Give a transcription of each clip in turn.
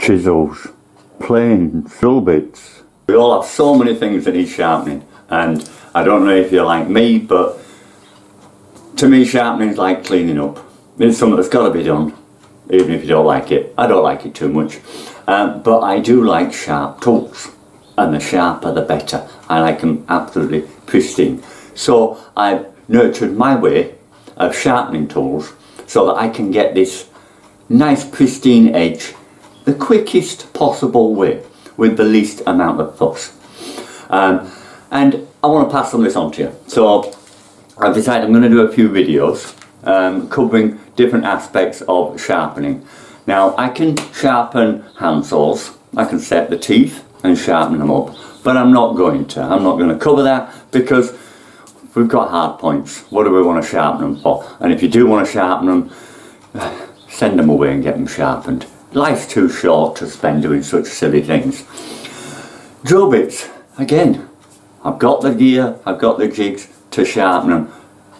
chisels, planes, drill bits. We all have so many things that need sharpening, and I don't know if you're like me, but to me sharpening is like cleaning up. It's something that's got to be done, even if you don't like it. I don't like it too much, but I do like sharp tools, and the sharper the better. I like them absolutely pristine. So I've nurtured my way of sharpening tools so that I can get this nice pristine edge the quickest possible way with the least amount of fuss. And I want to pass some of this on to you. So I've decided I'm going to do a few videos covering different aspects of sharpening. Now I can sharpen hand saws, I can set the teeth and sharpen them up, but I'm not going to. I'm not going to cover that because we've got hard points. What do we want to sharpen them for? And if you do want to sharpen them, send them away and get them sharpened. Life's too short to spend doing such silly things. Drill bits, again, I've got the gear, I've got the jigs to sharpen them,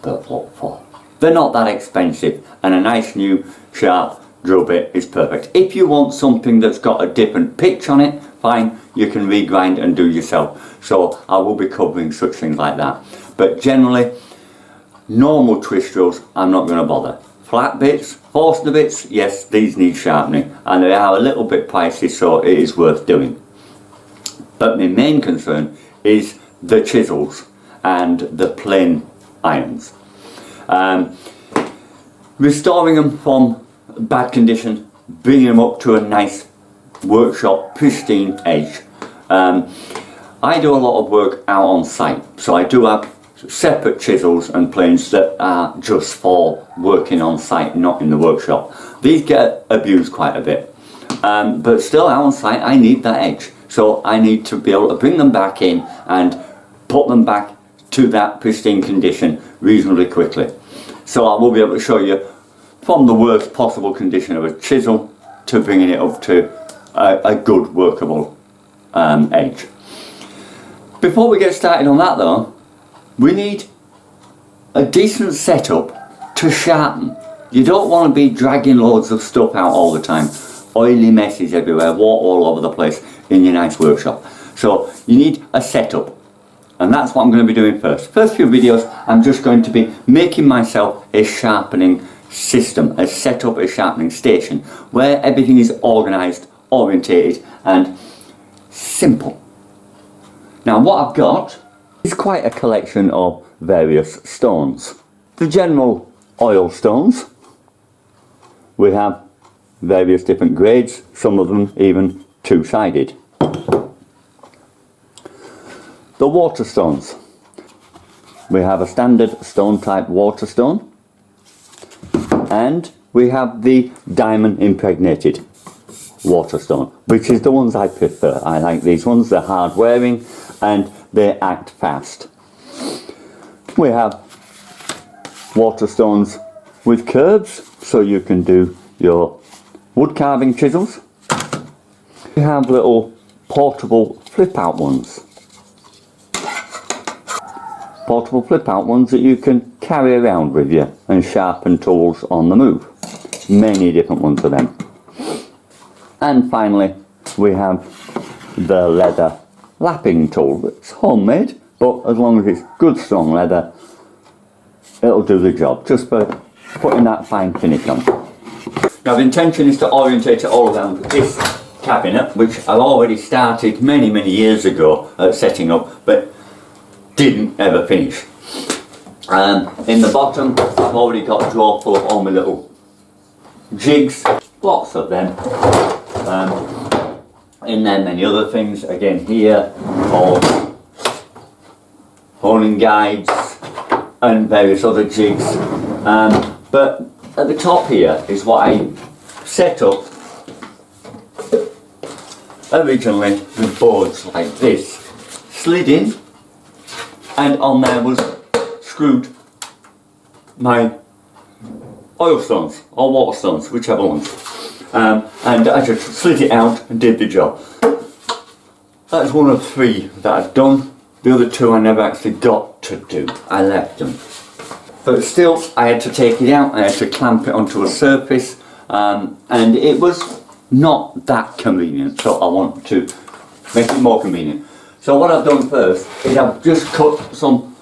but what for? They're not that expensive, and a nice new sharp drill bit is perfect. If you want something that's got a different pitch on it, fine, you can regrind and do yourself. So I will be covering such things like that. But generally, normal twist drills, I'm not going to bother. Flat bits, Forstner bits, yes, these need sharpening, and they are a little bit pricey, so it is worth doing. But my main concern is the chisels and the plane irons. Restoring them from bad condition, bringing them up to a nice workshop pristine edge. I do a lot of work out on site, so I do have separate chisels and planes that are just for working on site, not in the workshop. These get abused quite a bit, but still out on site I need that edge, so I need to be able to bring them back in and put them back to that pristine condition reasonably quickly. So I will be able to show you from the worst possible condition of a chisel to bringing it up to a good workable edge. Before we get started on that though, we need a decent setup to sharpen. You don't want to be dragging loads of stuff out all the time. Oily messes everywhere, water all over the place in your nice workshop. So you need a setup, and that's what I'm going to be doing first. First few videos I'm just going to be making myself a sharpening system, a setup, a sharpening station where everything is organised, orientated and simple. Now what I've got is quite a collection of various stones. The general oil stones, we have various different grades, some of them even two-sided. The water stones, we have a standard stone type water stone, and we have the diamond impregnated water stone, which is the ones I prefer. I like these ones, they're hard wearing and they act fast. We have water stones with curves, so you can do your wood carving chisels. We have little portable flip out ones. Portable flip out ones that you can carry around with you and sharpen tools on the move. Many different ones of them. And finally we have the leather lapping tool that's homemade, but as long as it's good strong leather, it'll do the job, just for putting that fine finish on. Now the intention is to orientate it all around this cabinet, which I've already started many years ago setting up, but didn't ever finish. In the bottom I've already got a drawer full of all my little jigs, lots of them. In there many other things, again here, all honing guides and various other jigs. But at the top here is what I set up originally with boards like this, slid in, and on there was screwed my oil stones or water stones, whichever ones. And I just slid it out and did the job. That's one of 3 that I've done. The other 2 I never actually got to do. I left them. But still, I had to take it out, I had to clamp it onto a surface, and it was not that convenient, so I want to make it more convenient. So what I've done first is I've just cut some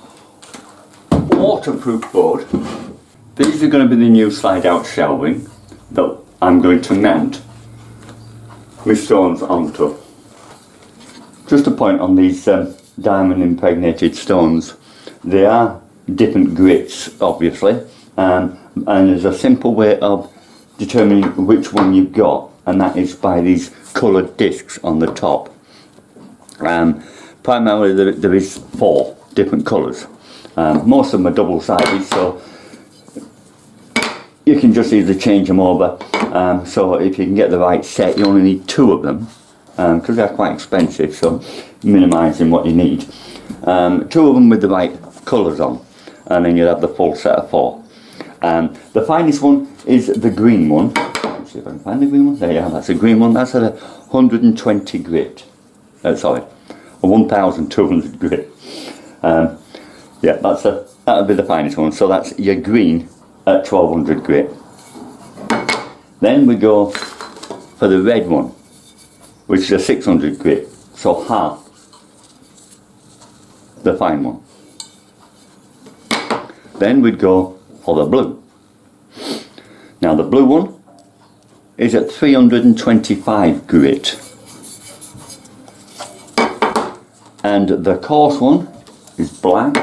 waterproof board. These are going to be the new slide out shelving that I'm going to mount my stones onto. Just a point on these diamond impregnated stones, they are different grits obviously, and there's a simple way of determining which one you've got, and that is by these coloured discs on the top. Primarily there is 4 different colours. Most of them are double-sided, so you can just either change them over. So if you can get the right set, you only need 2 of them, because they're quite expensive, so minimising what you need. 2 of them with the right colours on, and then you'll have the full set of 4. The finest one is the green one. Let's see if I can find the green one. There you are, that's a green one. That's at 120 grit. Sorry, a 1200 grit. Yeah, that'll be the finest one. So that's your green at 1200 grit. Then we go for the red one, which is a 600 grit, so half the fine one. Then we'd go for the blue. Now the blue one is at 325 grit, and the coarse one is black.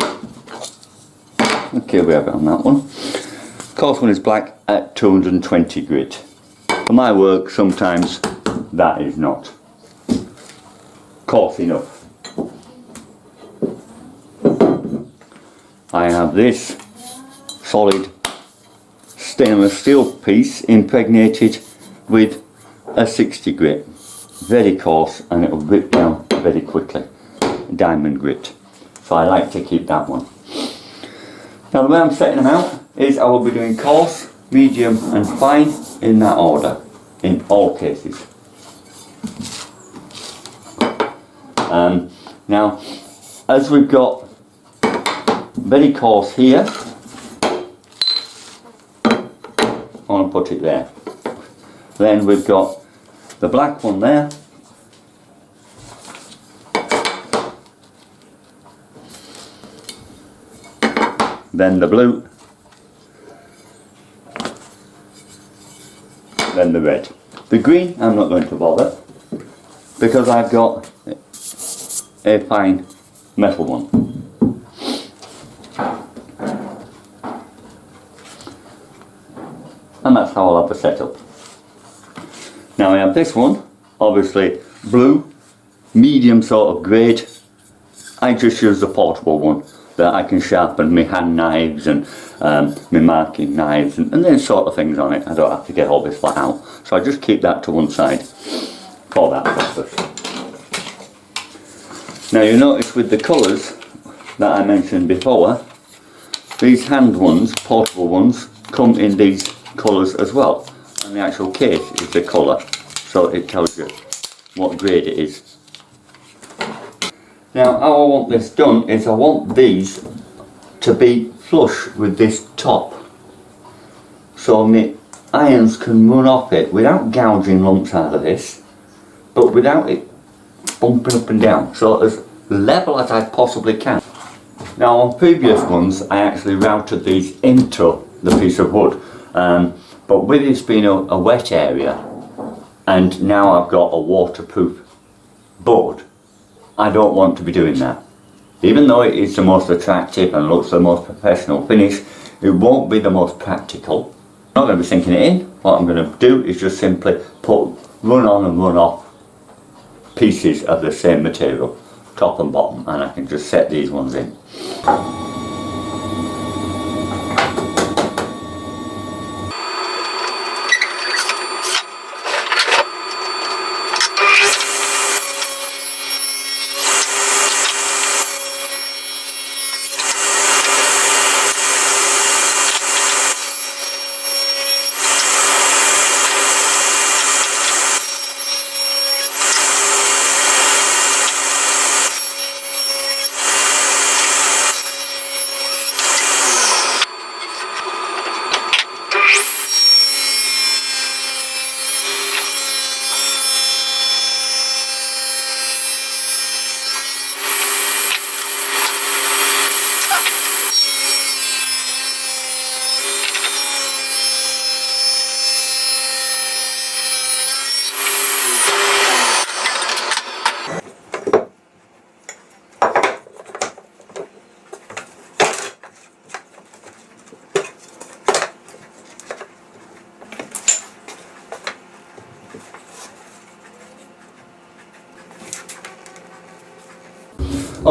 Okay, we have it on that one. Coarse one is black at 220 grit. For my work, sometimes that is not coarse enough. I have this solid stainless steel piece impregnated with a 60 grit. Very coarse, and it will grip down very quickly. Diamond grit. So I like to keep that one. Now the way I'm setting them out is I will be doing coarse, medium and fine in that order, in all cases. Now as we've got very coarse here, I want to put it there. Then we've got the black one there. Then the blue, then the red. The green I'm not going to bother, because I've got a fine metal one. And that's how I'll have the setup. Now I have this one, obviously blue, medium sort of grade. I just use the portable one that I can sharpen my hand knives and my marking knives and those sort of things on it. I don't have to get all this flat out. So I just keep that to one side for that purpose. Now you notice with the colours that I mentioned before, these hand ones, portable ones, come in these colours as well. And the actual case is the colour, so it tells you what grade it is. Now how I want this done is I want these to be flush with this top, so my irons can run off it without gouging lumps out of this, but without it bumping up and down, so as level as I possibly can. Now on previous ones I actually routed these into the piece of wood, but with this being a wet area and now I've got a waterproof board, I don't want to be doing that. Even though it is the most attractive and looks the most professional finish, it won't be the most practical. I'm not going to be sinking it in. What I'm going to do is just simply put run on and run off pieces of the same material, top and bottom, and I can just set these ones in.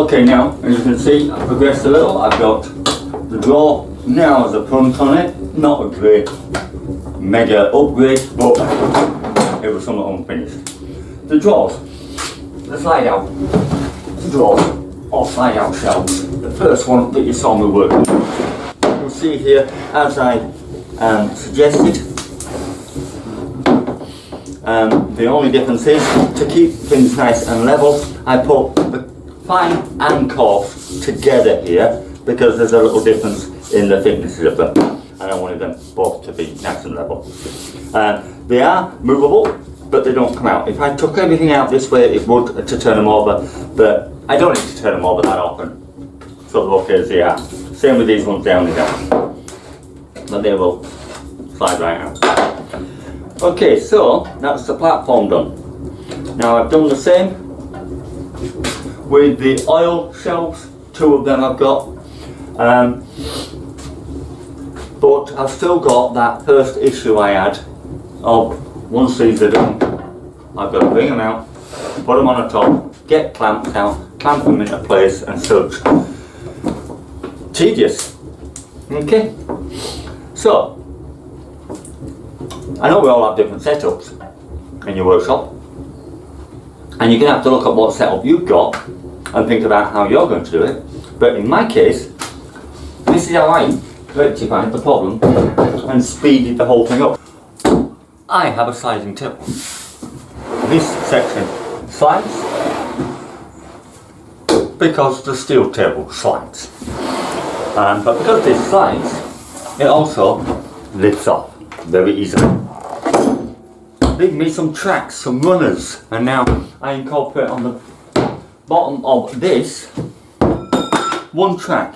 Okay, now as you can see I've progressed a little. I've got the drawer now as a front on it. Not a great mega upgrade, but it was somewhat unfinished. The drawers, the slide out drawers or slide out shelves. The first one that you saw me working. You'll see here as I suggested. The only difference is to keep things nice and level, I put the fine and coarse together here because there's a little difference in the thicknesses of them, and I wanted them both to be nice and level. They are movable, but they don't come out. If I took everything out this way, it would to turn them over, but I don't need to turn them over that often, so they're okay as they are. Same with these ones down here, but they will slide right out. Okay, so that's the platform done. Now I've done the same with the oil shelves. 2 of them I've got, but I've still got that first issue I had of once these are done, I've got to bring them out, put them on the top, get clamps out, clamp them into place and such. Tedious. Okay, so I know we all have different setups in your workshop, and you're going to have to look at what setup you've got and think about how you're going to do it. But in my case, this is how I rectified the problem and speeded the whole thing up. I have a sliding table. This section slides because the steel table slides. But because this slides, it also lifts off very easily. Leave me some tracks, some runners, and now I incorporate on the bottom of this one track,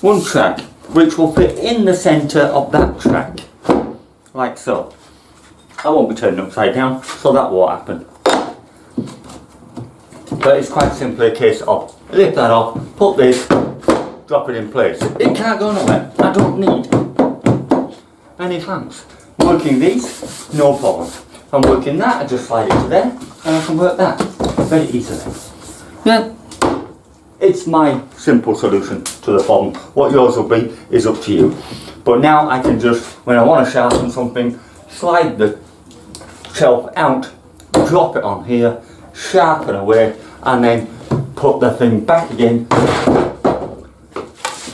one track which will fit in the centre of that track, like so. I won't be turning upside down, so that won't happen. But it's quite simply a case of lift that off, put this, drop it in place. It can't go nowhere. I don't need any clamps. Working these, no problem. I'm working that, I just slide it to there, and I can work that very easily. Yeah, it's my simple solution to the problem. What yours will be is up to you. But now I can just, when I want to sharpen something, slide the shelf out, drop it on here, sharpen away, and then put the thing back again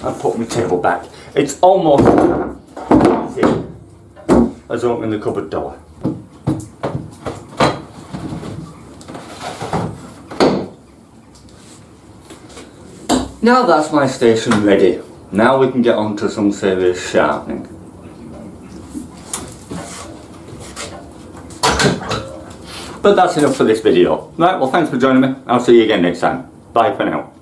and put my table back. It's almost easy as opening the cupboard door. Now that's my station ready. Now we can get on to some serious sharpening. But that's enough for this video. Right, well thanks for joining me. I'll see you again next time. Bye for now.